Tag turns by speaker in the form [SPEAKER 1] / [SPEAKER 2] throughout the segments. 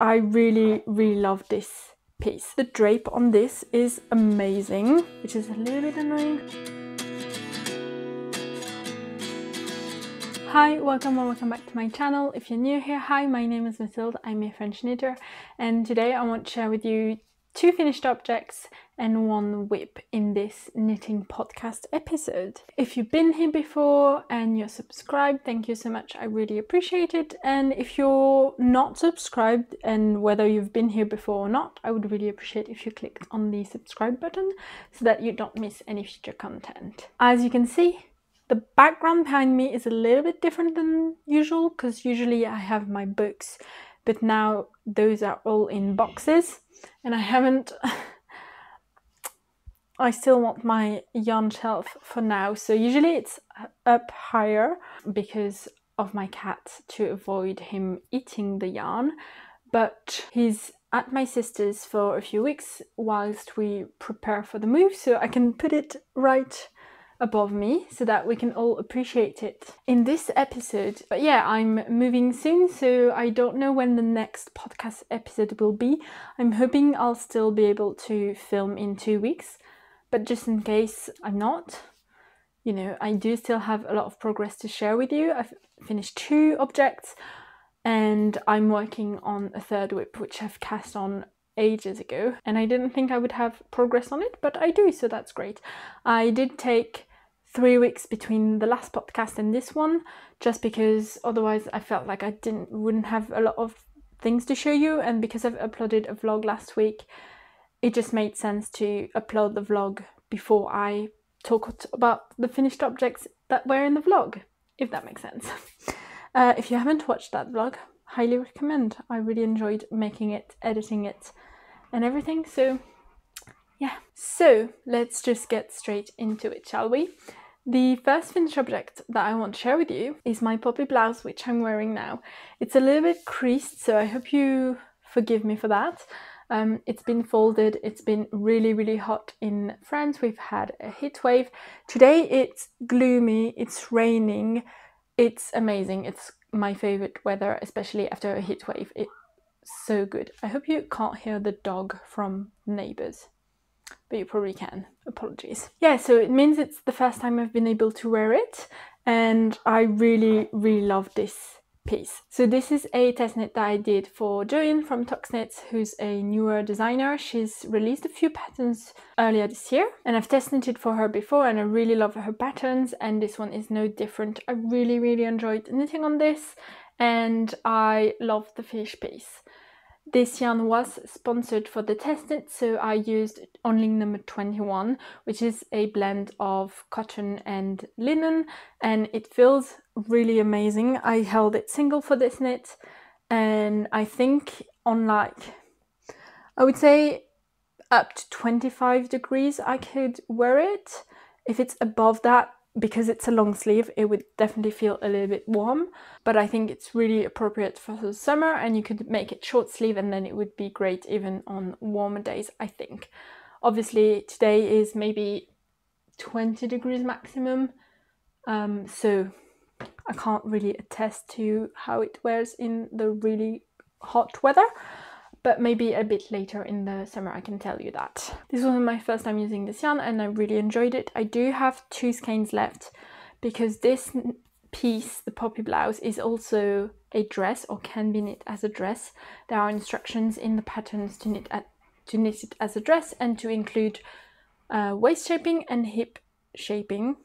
[SPEAKER 1] I really love this piece. The drape on this is amazing, which is a little bit annoying. Hi, welcome or welcome back to my channel. If you're new here, hi, my name is Mathilde, I'm a French knitter, and today I want to share with you 2 finished objects and 1 whip in this knitting podcast episode. If you've been here before and you're subscribed, thank you so much, I really appreciate it. And if you're not subscribed, and whether you've been here before or not, I would really appreciate if you clicked on the subscribe button so that you don't miss any future content. As you can see, the background behind me is a little bit different than usual, because usually I have my books, but now those are all in boxes and I haven't... I still want my yarn shelf for now, so usually it's up higher because of my cat, to avoid him eating the yarn, but he's at my sister's for a few weeks whilst we prepare for the move, so I can put it right above me so that we can all appreciate it in this episode. But yeah, I'm moving soon, so I don't know when the next podcast episode will be. I'm hoping I'll still be able to film in 2 weeks, but just in case I'm not, you know, I do still have a lot of progress to share with you. I've finished 2 objects and I'm working on a 3rd whip, which I've cast on ages ago, and I didn't think I would have progress on it, but I do, so that's great. I did take 3 weeks between the last podcast and this one, just because otherwise I felt like I wouldn't have a lot of things to show you, and because I've uploaded a vlog last week, it just made sense to upload the vlog before I talked about the finished objects that were in the vlog, if that makes sense. If you haven't watched that vlog, highly recommend. I really enjoyed making it, editing it and everything, so yeah. So let's just get straight into it, shall we? The first finished object that I want to share with you is my Poppy Blouse, which I'm wearing now. It's a little bit creased, so I hope you forgive me for that. It's been folded, it's been really hot in France, we've had a heat wave. Today it's gloomy, it's raining, it's amazing, it's my favorite weather, especially after a heat wave. It's so good. I hope you can't hear the dog from neighbours, but you probably can. Apologies. Yeah, so it means it's the first time I've been able to wear it, and I really love this piece. So this is a test knit that I did for Joanne from testknits, who's a newer designer. She's released a few patterns earlier this year, and I've test knitted for her before, and I really love her patterns, and this one is no different. I really enjoyed knitting on this, and I love the finished piece. This yarn was sponsored for the test knit, so I used Onling number 21, which is a blend of cotton and linen, and it feels really amazing. I held it single for this knit, and I think on, like, I would say up to 25 degrees I could wear it. If it's above that, because it's a long sleeve, it would definitely feel a little bit warm, but I think it's really appropriate for the summer, and you could make it short sleeve and then it would be great even on warmer days, I think. Obviously today is maybe 20 degrees maximum, so I can't really attest to how it wears in the really hot weather, but maybe a bit later in the summer I can tell you that. This was my first time using this yarn and I really enjoyed it. I do have 2 skeins left because this piece, the Poppy Blouse, is also a dress, or can be knit as a dress. There are instructions in the patterns to knit it as a dress, and to include waist shaping and hip shaping.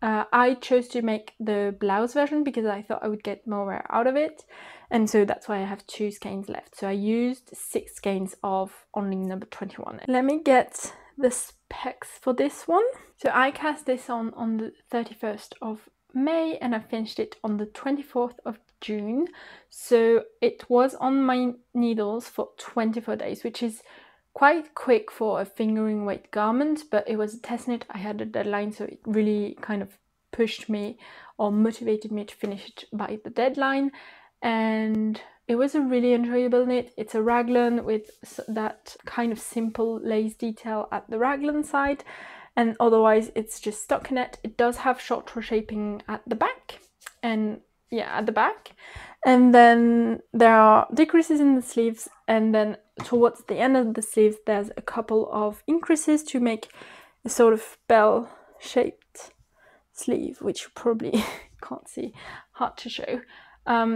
[SPEAKER 1] I chose to make the blouse version because I thought I would get more wear out of it, and so that's why I have 2 skeins left. So I used 6 skeins of Onling number 21. Let me get the specs for this one. So I cast this on the 31st of May and I finished it on the 24th of June. So it was on my needles for 24 days, which is quite quick for a fingering weight garment, but it was a test knit. I had a deadline, so it really kind of pushed me or motivated me to finish it by the deadline, and it was a really enjoyable knit. It's a raglan with that kind of simple lace detail at the raglan side, and otherwise it's just stockinette. It does have short shaping at the back, and yeah, at the back, And then there are decreases in the sleeves, and then towards the end of the sleeves there's a couple of increases to make a sort of bell-shaped sleeve, which you probably can't see, hard to show.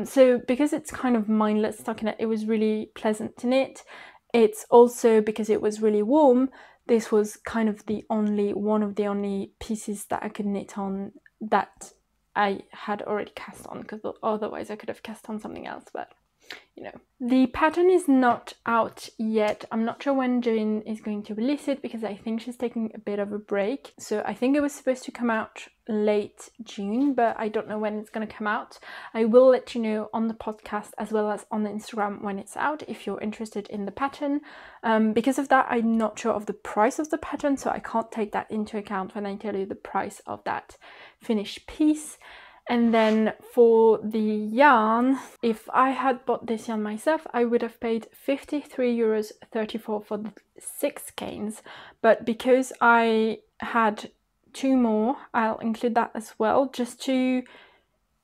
[SPEAKER 1] So because it's kind of mindless stockinette, it was really pleasant to knit. It's also because it was really warm, this was kind of one of the only pieces that I could knit on that I had already cast on, because otherwise I could have cast on something else, but you know. The pattern is not out yet. I'm not sure when Joanne is going to release it, because I think she's taking a bit of a break. So I think it was supposed to come out late June, but I don't know when it's going to come out. I will let you know on the podcast as well as on the Instagram when it's out, if you're interested in the pattern. Because of that, I'm not sure of the price of the pattern, so I can't take that into account when I tell you the price of that finished piece. And then for the yarn, if I had bought this yarn myself, I would have paid €53.34 for the 6 skeins. But because I had 2 more, I'll include that as well, just to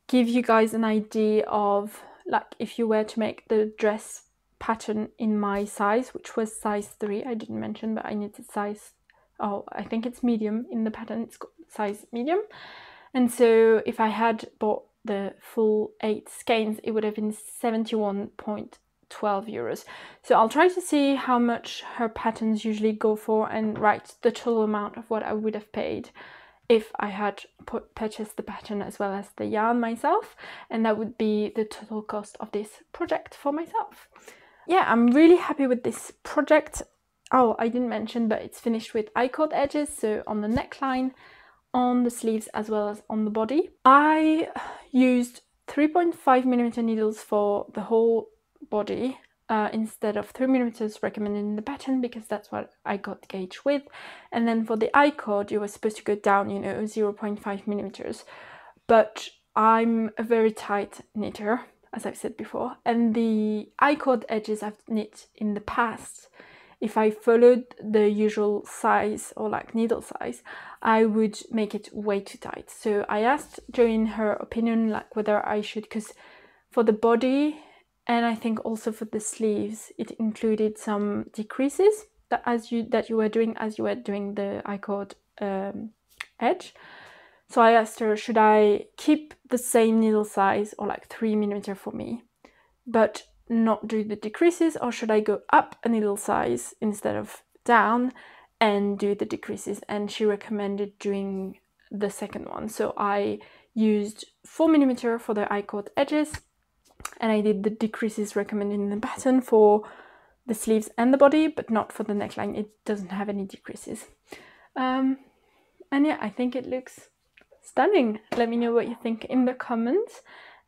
[SPEAKER 1] give you guys an idea of, like, if you were to make the dress pattern in my size, which was size 3, I didn't mention, but I knitted size, I think it's medium in the pattern, it's size medium. And so if I had bought the full 8 skeins, it would have been €71.12. So I'll try to see how much her patterns usually go for and write the total amount of what I would have paid if I had purchased the pattern as well as the yarn myself. And that would be the total cost of this project for myself. Yeah, I'm really happy with this project. Oh, I didn't mention, but it's finished with I-cord edges, so on the neckline, on the sleeves as well as on the body. I used 3.5mm needles for the whole body instead of 3mm recommended in the pattern, because that's what I got gauge with. And then for the I-cord, you were supposed to go down, 0.5mm. But I'm a very tight knitter, as I've said before, and the I-cord edges I've knit in the past, if I followed the usual size or like needle size, I would make it way too tight. So I asked Joanne her opinion, like whether I should, because for the body and I think also for the sleeves, it included some decreases that you were doing as you were doing the I-cord edge. So I asked her, should I keep the same needle size, or like 3mm for me, but not do the decreases, or should I go up a needle size instead of down and do the decreases? And she recommended doing the second one. So I used 4mm for the I-cord edges, and I did the decreases recommended in the pattern for the sleeves and the body, but not for the neckline. It doesn't have any decreases. And yeah, I think it looks stunning. Let me know what you think in the comments.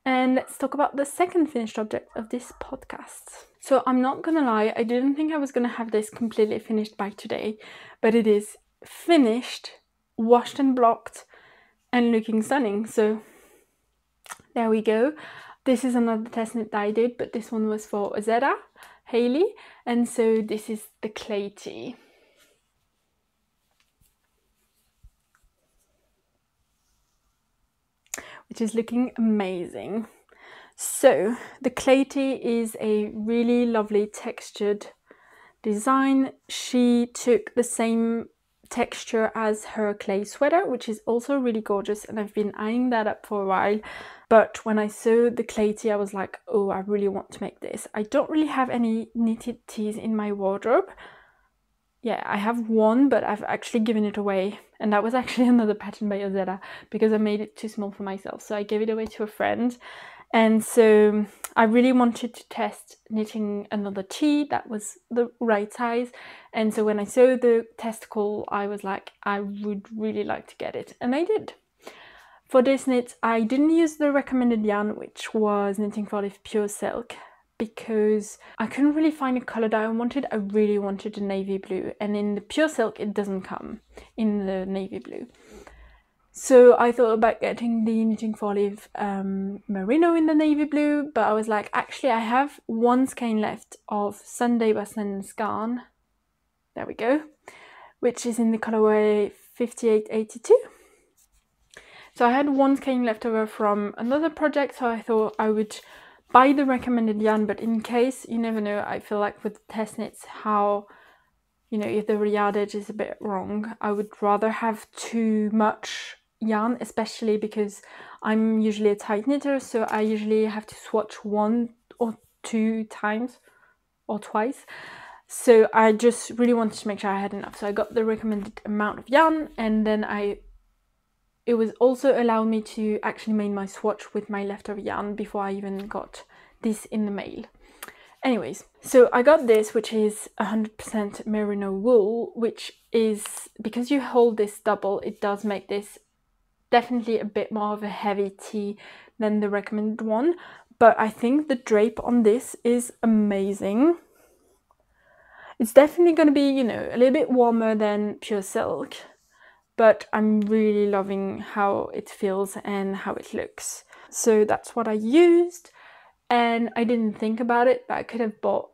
[SPEAKER 1] And let's talk about the second finished object of this podcast. So I'm not gonna lie, I didn't think I was gonna have this completely finished by today, but it is finished, washed and blocked, and looking stunning. So there we go. This is another test knit that I did, but this one was for Ozetta, Hayley, and so this is the clay tee. Which is looking amazing. So the clay tee is a really lovely textured design. She took the same texture as her clay sweater, which is also really gorgeous, and I've been eyeing that up for a while. But when I saw the clay tee, I was like, oh, I really want to make this. I don't really have any knitted tees in my wardrobe. Yeah, I have one, but I've actually given it away. And that was actually another pattern by Ozetta, because I made it too small for myself. So I gave it away to a friend. And so I really wanted to test knitting another tee that was the right size. And so when I saw the testicle, I was like, I would really like to get it. And I did. For this knit, I didn't use the recommended yarn, which was Knitting for Life Pure Silk, because I couldn't really find a color that I wanted. I really wanted a navy blue, and in the pure silk it doesn't come in the navy blue. So I thought about getting the Knitting for Life merino in the navy blue, but I was like, actually I have one skein left of Sunday by Sandnes Garn, there we go, which is in the colorway 5882. So I had one skein left over from another project, so I thought I would buy the recommended yarn, but in case, you never know, I feel like with test knits, how, you know, if the yardage is a bit wrong, I would rather have too much yarn, especially because I'm usually a tight knitter, so I usually have to swatch 1 or 2 times or twice. So I just really wanted to make sure I had enough. So I got the recommended amount of yarn, and then it was also allowed me to actually make my swatch with my leftover yarn before I even got this in the mail. Anyways, so I got this, which is 100% merino wool, which is, because you hold this double, it does make this definitely a bit more of a heavy tee than the recommended one. But I think the drape on this is amazing. It's definitely going to be, you know, a little bit warmer than pure silk, but I'm really loving how it feels and how it looks. So that's what I used, and I didn't think about it, but I could have bought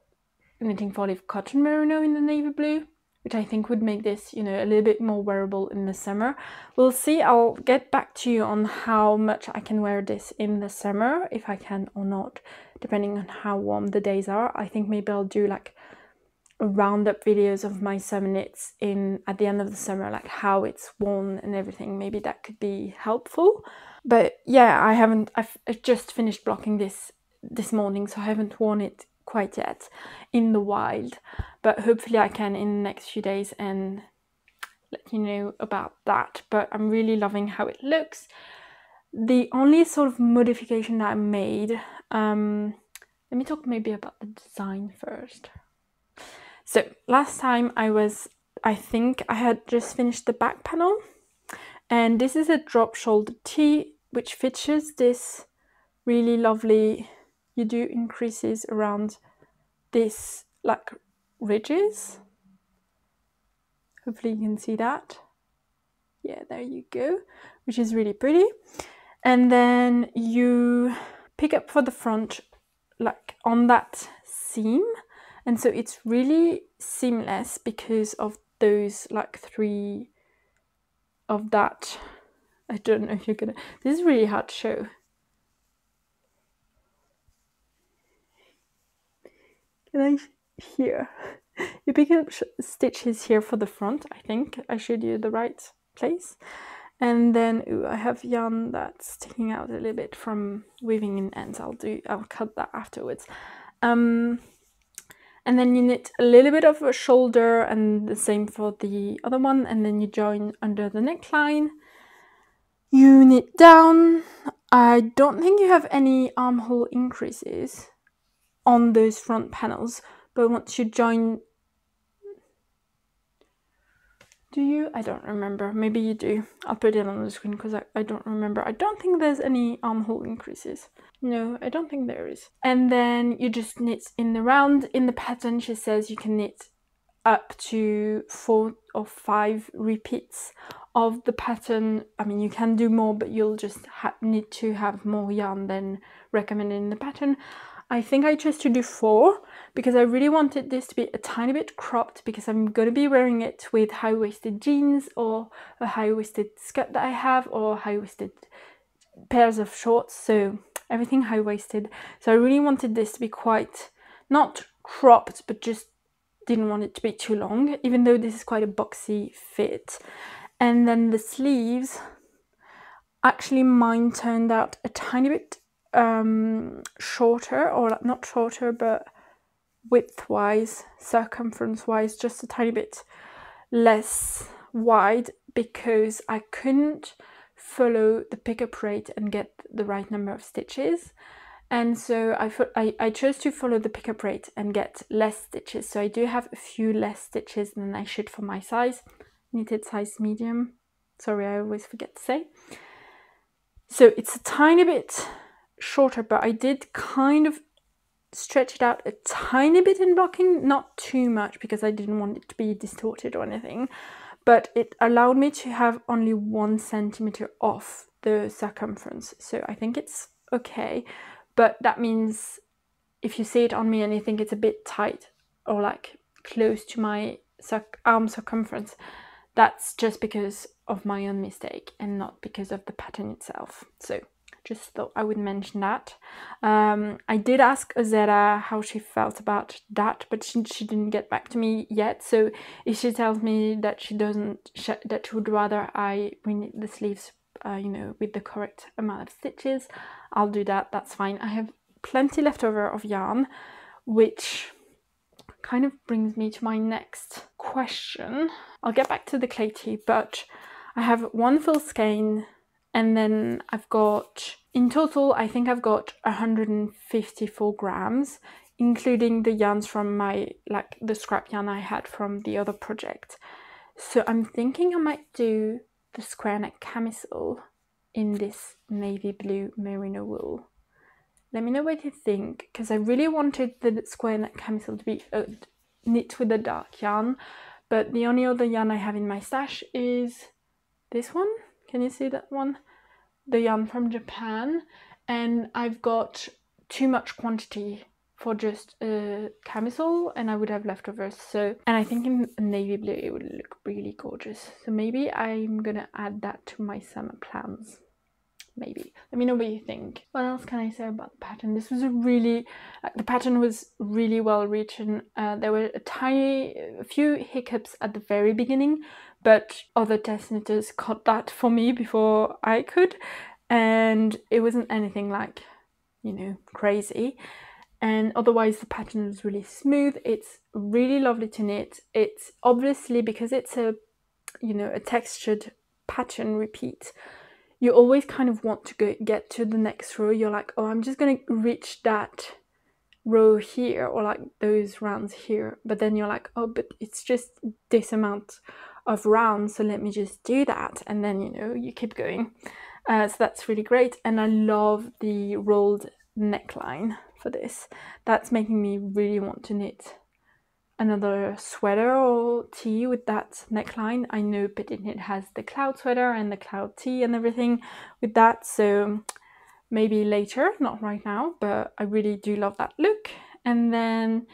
[SPEAKER 1] Knitting for Live cotton merino in the navy blue, which I think would make this, you know, a little bit more wearable in the summer. We'll see. I'll get back to you on how much I can wear this in the summer, if I can or not, depending on how warm the days are. I think maybe I'll do like roundup videos of my summer knits at the end of the summer, like how it's worn and everything. Maybe that could be helpful. But yeah, I've just finished blocking this morning, so I haven't worn it quite yet in the wild, but hopefully I can in the next few days and let you know about that. But I'm really loving how it looks. The only sort of modification that I made, let me talk maybe about the design first. So last time I think I had just finished the back panel, and this is a drop shoulder tee, which features this really lovely, you do increases around this like ridges. Hopefully you can see that. Yeah, there you go, which is really pretty. And then you pick up for the front like on that seam, and so it's really seamless because of those like 3 of that. I don't know if you're gonna, this is really hard to show. Can I here? You pick up stitches here for the front. I think I showed you the right place. And then I have yarn that's sticking out a little bit from weaving in ends. I'll cut that afterwards. And then you knit a little bit of a shoulder, and the same for the other one, and then you join under the neckline. You knit down. I don't think you have any armhole increases on those front panels, but once you join, do you? I don't remember. Maybe you do. I'll put it on the screen because I don't remember. I don't think there's any armhole increases. No, I don't think there is. And then you just knit in the round. In the pattern, she says you can knit up to 4 or 5 repeats of the pattern. I mean, you can do more, but you'll just need to have more yarn than recommended in the pattern. I think I chose to do 4 because I really wanted this to be a tiny bit cropped, because I'm going to be wearing it with high-waisted jeans or a high-waisted skirt that I have, or high-waisted pairs of shorts, so everything high-waisted. So I really wanted this to be quite, not cropped, but just didn't want it to be too long, even though this is quite a boxy fit. And then the sleeves, actually mine turned out a tiny bit shorter, or not shorter, but width-wise, circumference-wise, just a tiny bit less wide, because I couldn't follow the pickup rate and get the right number of stitches. And so I chose to follow the pickup rate and get less stitches. So I do have a few less stitches than I should for my size. Knitted size medium. Sorry, I always forget to say. So it's a tiny bit shorter, but I did kind of stretch it out a tiny bit in blocking, not too much because I didn't want it to be distorted or anything, but it allowed me to have only 1 centimeter off the circumference. So I think it's okay, but that means if you see it on me and you think it's a bit tight or like close to my arm circumference, that's just because of my own mistake and not because of the pattern itself. So just thought I would mention that. I did ask Ozetta how she felt about that, but she didn't get back to me yet. So if she tells me that she would rather I reknit the sleeves, you know, with the correct amount of stitches, I'll do that. That's fine. I have plenty left over of yarn, which kind of brings me to my next question. I'll get back to the clay tee, but I have one full skein, and then I've got, in total, I think I've got 154 grams, including the yarns from my, like the scrap yarn I had from the other project. So I'm thinking I might do the square neck camisole in this navy blue merino wool. Let me know what you think, because I really wanted the square neck camisole to be knit with the dark yarn, but the only other yarn I have in my stash is this one. Can you see that one? The yarn from Japan, and I've got too much quantity for just a camisole, and I would have leftovers. So, and I think in navy blue it would look really gorgeous. So maybe I'm gonna add that to my summer plans. Maybe. Let me know what you think. What else can I say about the pattern? This was a really, the pattern was really well written. There were a few hiccups at the very beginning, but other test knitters caught that for me before I could, and it wasn't anything like, you know, crazy. And otherwise the pattern was really smooth. It's really lovely to knit. It's obviously, because it's a, you know, a textured pattern repeat, you always kind of want to get to the next row. You're like, oh, I'm just gonna reach that row here, or like those rounds here, but then you're like, oh, but it's just this amount of rounds, so let me just do that, and then, you know, you keep going. So that's really great, and I love the rolled neckline for this. That's making me really want to knit another sweater or tee with that neckline. I know Petit Knit has the cloud sweater and the cloud tee and everything with that, so maybe later, not right now, but I really do love that look. And then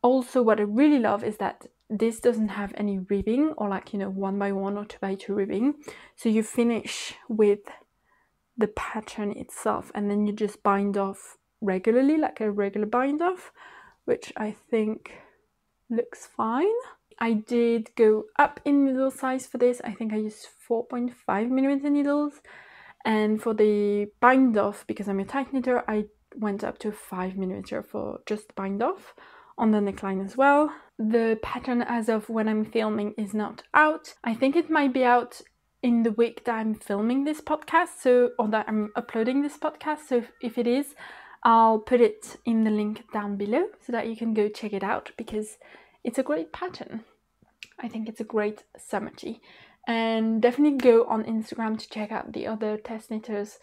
[SPEAKER 1] also what I really love is that this doesn't have any ribbing, or like, you know, 1x1 or 2x2 ribbing, so you finish with the pattern itself and then you just bind off regularly, like a regular bind off, which I think looks fine. I did go up in needle size for this. I think I used 4.5mm needles, and for the bind off, because I'm a tight knitter, I went up to 5mm for just bind off on the neckline as well. The pattern as of when I'm filming is not out. I think it might be out in the week that I'm filming this podcast, so, or that I'm uploading this podcast, so if it is, I'll put it in the link down below so that you can go check it out, because it's a great pattern. I think it's a great summer tee. And definitely go on Instagram to check out the other test knitters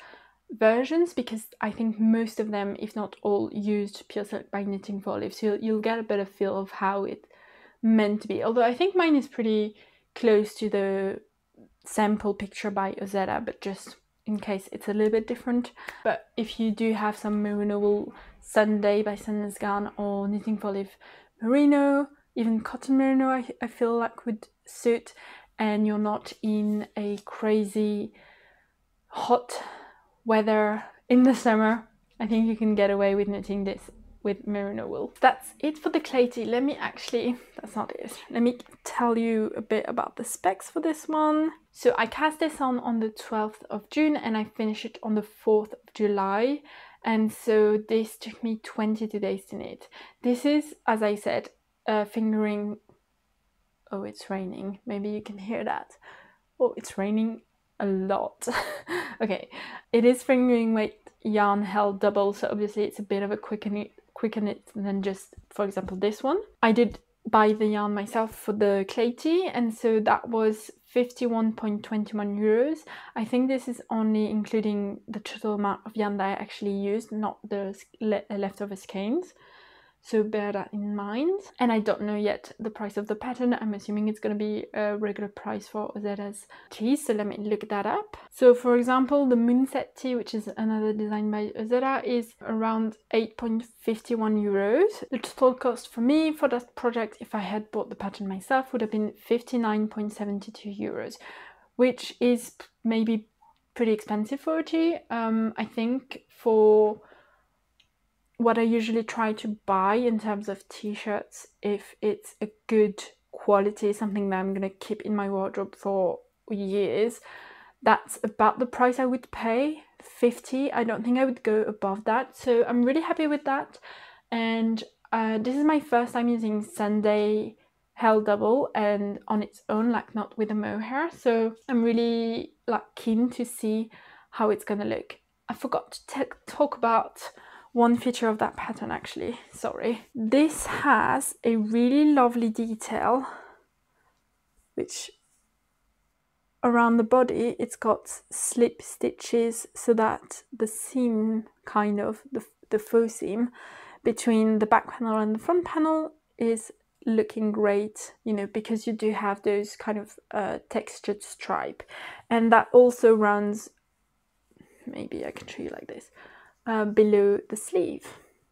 [SPEAKER 1] versions, because I think most of them, if not all, used pure silk by Knitting for Olive, so you'll get a better feel of how it meant to be. Although I think mine is pretty close to the sample picture by Ozetta, but just in case it's a little bit different. But if you do have some merino wool Sunday by Sunday's Garn or Knitting for Olive merino, even cotton merino, I feel like would suit, and you're not in a crazy hot weather in the summer, I think you can get away with knitting this with merino wool. That's it for the clay tee. Let me actually, that's not it. Let me tell you a bit about the specs for this one. So I cast this on the 12th of June and I finished it on the 4th of July. And so this took me 22 days to knit. This is, as I said, fingering, oh, it's raining. Maybe you can hear that. Oh, it's raining a lot. Okay, it is fingering weight yarn held double, so obviously it's a bit of a quicker knit than just, for example, this one. I did buy the yarn myself for the clay tee, and so that was 51.21 euros. I think this is only including the total amount of yarn that I actually used, not the leftover skeins. So bear that in mind. And I don't know yet the price of the pattern. I'm assuming it's going to be a regular price for Ozetta's tees, so let me look that up. So for example, the Moonset tee, which is another design by Ozetta, is around 8.51 euros. The total cost for me for that project, if I had bought the pattern myself, would have been 59.72 euros, which is maybe pretty expensive for a tee. I think for what I usually try to buy in terms of t-shirts, if it's a good quality, something that I'm gonna keep in my wardrobe for years, that's about the price I would pay. 50. I don't think I would go above that, so I'm really happy with that. And this is my first time using Sunday held double and on its own, like not with a mohair, so I'm really like keen to see how it's gonna look. I forgot to talk about one feature of that pattern actually, sorry. This has a really lovely detail, which around the body it's got slip stitches so that the seam, kind of the faux seam between the back panel and the front panel is looking great, you know, because you do have those kind of textured stripe, and that also runs, maybe I can show you like this, below the sleeve.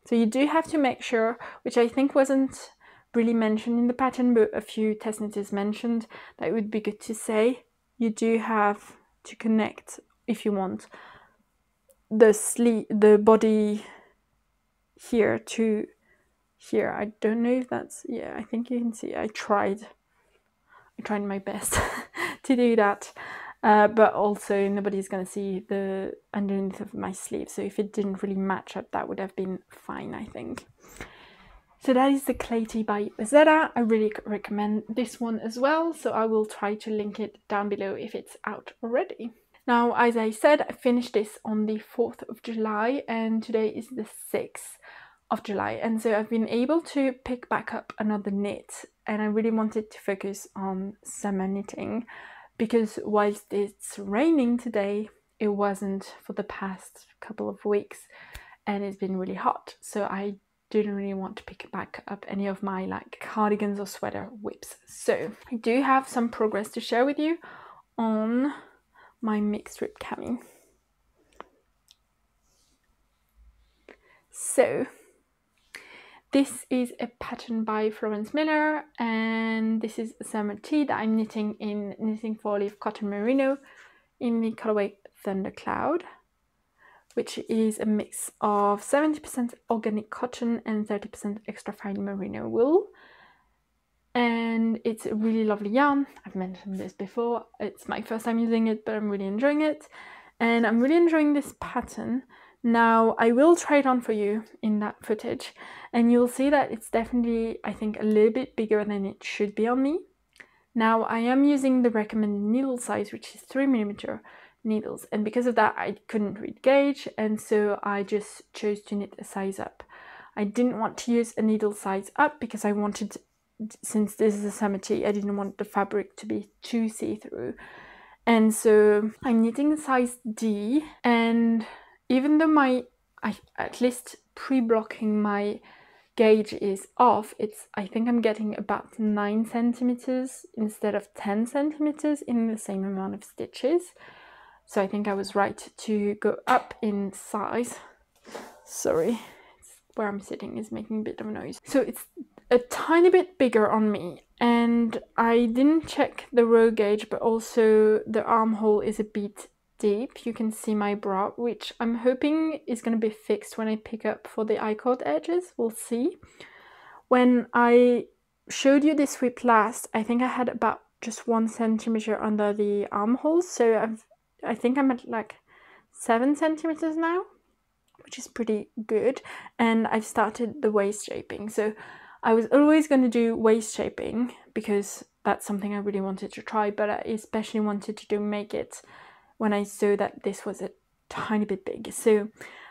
[SPEAKER 1] So you do have to make sure, which I think wasn't really mentioned in the pattern, but a few test knitters mentioned that it would be good to say, you do have to connect, if you want, the body here to here. I don't know if that's, yeah, I think you can see I tried my best to do that, but also nobody's gonna see the underneath of my sleeve, so if it didn't really match up, that would have been fine, I think. So that is the clay tee by Ozetta. I really recommend this one as well, so I will try to link it down below if it's out already. Now, as I said, I finished this on the 4th of July and today is the 6th of July, and so I've been able to pick back up another knit, and I really wanted to focus on summer knitting because whilst it's raining today, it wasn't for the past couple of weeks and it's been really hot, so I didn't really want to pick back up any of my like cardigans or sweater whips. So I do have some progress to share with you on my mixed Rib Cami. So this is a pattern by Florence Miller, and this is a summer tee that I'm knitting in Knitting for Olive Cotton Merino in the colorway Thundercloud, which is a mix of 70% organic cotton and 30% extra fine merino wool. And it's a really lovely yarn. I've mentioned this before, it's my first time using it, but I'm really enjoying it. And I'm really enjoying this pattern. Now, I will try it on for you in that footage, and you'll see that it's definitely, I think, a little bit bigger than it should be on me. Now, I am using the recommended needle size, which is 3mm needles, and because of that, I couldn't read gauge, and so I just chose to knit a size up. I didn't want to use a needle size up because I wanted, since this is a summer tee, I didn't want the fabric to be too see-through. And so I'm knitting a size D, and even though at least pre-blocking my gauge is off, I think I'm getting about 9 centimeters instead of 10 centimeters in the same amount of stitches. So I think I was right to go up in size. Sorry, where I'm sitting is making a bit of a noise. So it's a tiny bit bigger on me, and I didn't check the row gauge, but also the armhole is a bit deep. You can see my bra, which I'm hoping is going to be fixed when I pick up for the I-cord edges. We'll see. When I showed you this whip last, I think I had about just 1 centimeter under the armholes, so I think I'm at like 7 centimeters now, which is pretty good. And I've started the waist shaping, so I was always going to do waist shaping because that's something I really wanted to try, but I especially wanted to make it when I saw that this was a tiny bit big. So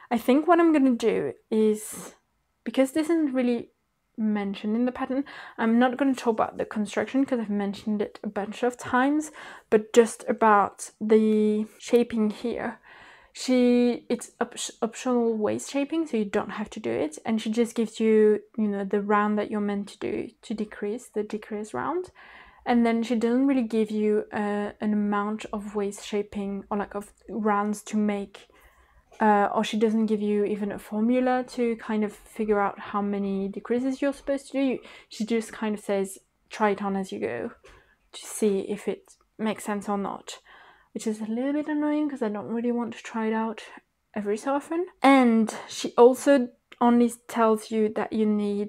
[SPEAKER 1] I think what I'm going to do is, because this isn't really mentioned in the pattern, I'm not going to talk about the construction because I've mentioned it a bunch of times, but just about the shaping here. It's optional waist shaping, so you don't have to do it, and she just gives you, you know, the round that you're meant to do to decrease the decrease round. And then she doesn't really give you an amount of waist shaping or like of rounds to make, or she doesn't give you even a formula to kind of figure out how many decreases you're supposed to do. She just kind of says, try it on as you go to see if it makes sense or not. which is a little bit annoying because I don't really want to try it out every so often. And she also only tells you that you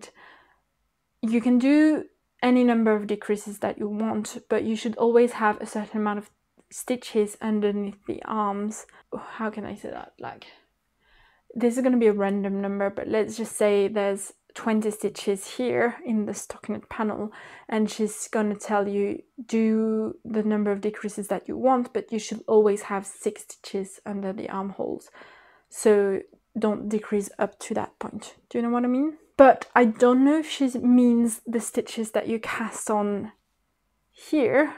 [SPEAKER 1] can do any number of decreases that you want, but you should always have a certain amount of stitches underneath the arms. How can I say that? Like, this is going to be a random number, but let's just say there's 20 stitches here in the stockinette panel, and she's going to tell you do the number of decreases that you want, but you should always have 6 stitches under the armholes, so don't decrease up to that point. Do you know what I mean? But I don't know if she means the stitches that you cast on here,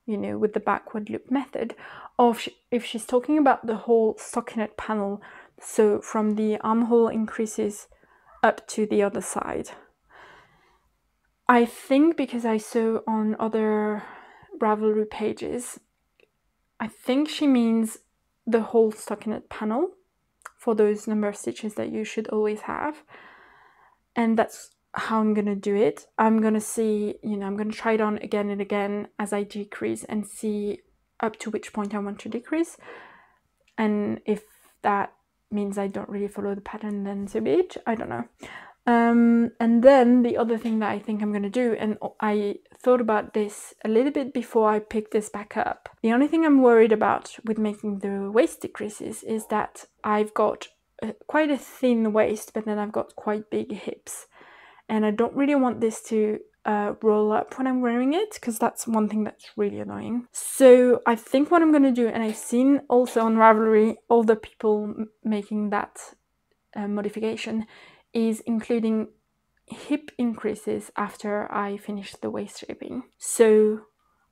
[SPEAKER 1] you know, with the backward loop method, or if she's talking about the whole stockinette panel, so from the armhole increases up to the other side. I think because I saw on other Ravelry pages, I think she means the whole stockinette panel for those number of stitches that you should always have. And that's how I'm gonna do it. I'm gonna see, you know, I'm gonna try it on again and again as I decrease and see up to which point I want to decrease. And if that means I don't really follow the pattern, then so be it. I don't know. And then the other thing that I think I'm gonna do, and I thought about this a little bit before I picked this back up. The only thing I'm worried about with making the waist decreases is that I've got quite a thin waist, but then I've got quite big hips. And I don't really want this to roll up when I'm wearing it, because that's one thing that's really annoying. So I think what I'm going to do, and I've seen also on Ravelry all the people making that modification, is including hip increases after I finish the waist shaping. So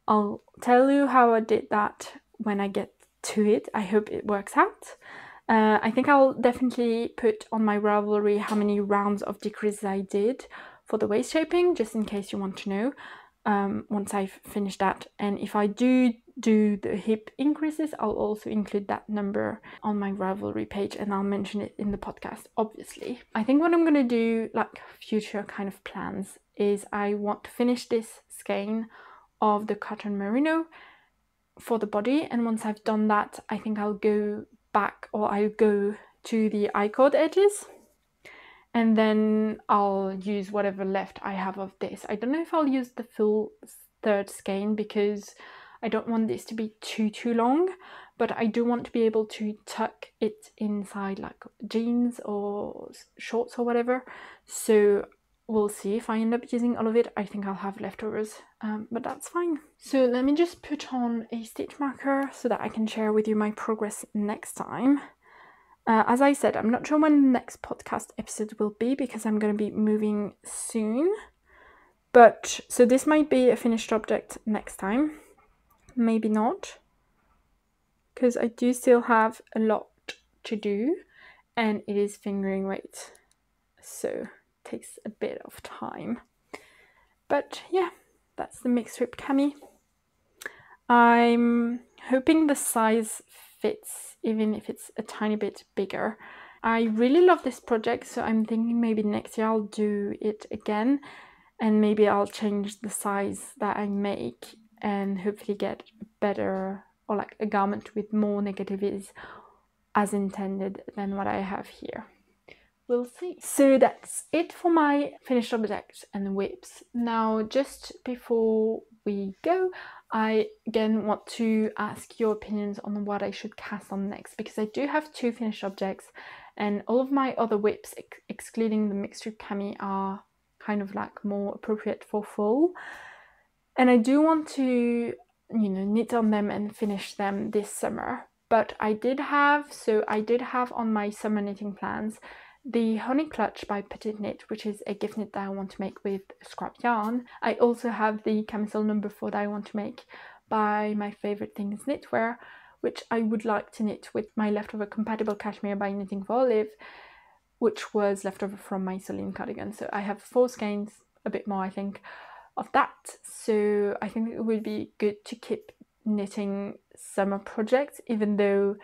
[SPEAKER 1] I'll tell you how I did that when I get to it. I hope it works out. I think I'll definitely put on my Ravelry how many rounds of decreases I did for the waist shaping, just in case you want to know, once I've finished that. And if I do the hip increases, I'll also include that number on my Ravelry page, and I'll mention it in the podcast, obviously. I think what I'm going to do, like future kind of plans, is I want to finish this skein of the cotton merino for the body, and once I've done that, I think I'll go back, or I'll go to the I-cord edges, and then I'll use whatever left I have of this. I don't know if I'll use the full third skein because I don't want this to be too long, but I do want to be able to tuck it inside like jeans or shorts or whatever. So we'll see if I end up using all of it. I think I'll have leftovers, but that's fine. So let me just put on a stitch marker so that I can share with you my progress next time. As I said, I'm not sure when the next podcast episode will be because I'm going to be moving soon. But so this might be a finished object next time. Maybe not, because I do still have a lot to do and it is fingering weight. So takes a bit of time, but yeah, that's the mixed Rib Cami. I'm hoping the size fits, even if it's a tiny bit bigger. I really love this project, so I'm thinking maybe next year I'll do it again, and maybe I'll change the size that I make and hopefully get better, or like a garment with more negatives as intended than what I have here. We'll see. So that's it for my finished objects and whips. Now, just before we go, I again want to ask your opinions on what I should cast on next, because I do have 2 finished objects and all of my other whips, excluding the mixed Rib Cami, are kind of like more appropriate for fall. And I do want to, you know, knit on them and finish them this summer. But I did have on my summer knitting plans the Honey Clutch by Petite Knit, which is a gift knit that I want to make with scrap yarn. I also have the camisole number 4 that I want to make by My Favorite Things Knitwear, which I would like to knit with my leftover compatible cashmere by Knitting for Olive, which was leftover from my Celine cardigan. So I have 4 skeins, a bit more I think, of that. So I think it would be good to keep knitting summer projects, even though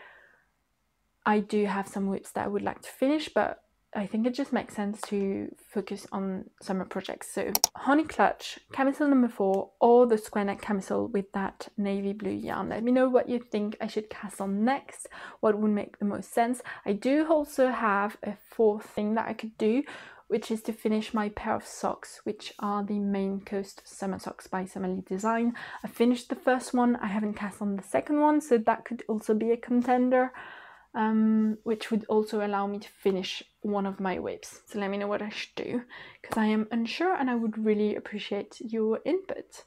[SPEAKER 1] I do have some whips that I would like to finish, but I think it just makes sense to focus on summer projects. So honey clutch, camisole number 4, or the square neck camisole with that navy blue yarn. Let me know what you think I should cast on next, what would make the most sense. I do also have a 4th thing that I could do, which is to finish my pair of socks, which are the Maine Coast Summer Socks by Somali Design. I finished the first one, I haven't cast on the second one, so that could also be a contender. Which would also allow me to finish one of my whips. So let me know what I should do, because I am unsure and I would really appreciate your input.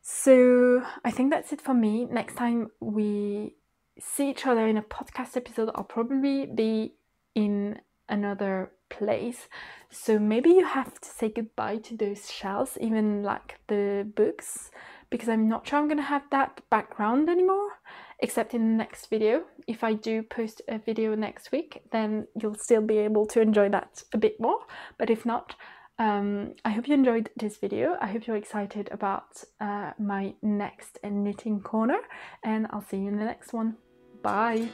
[SPEAKER 1] So I think that's it for me. Next time we see each other in a podcast episode, I'll probably be in another place. So maybe you have to say goodbye to those shells, even like the books, because I'm not sure I'm gonna have that background anymore, except in the next video. If I do post a video next week, then you'll still be able to enjoy that a bit more. But if not, I hope you enjoyed this video. I hope you're excited about my next knitting corner, and I'll see you in the next one. Bye!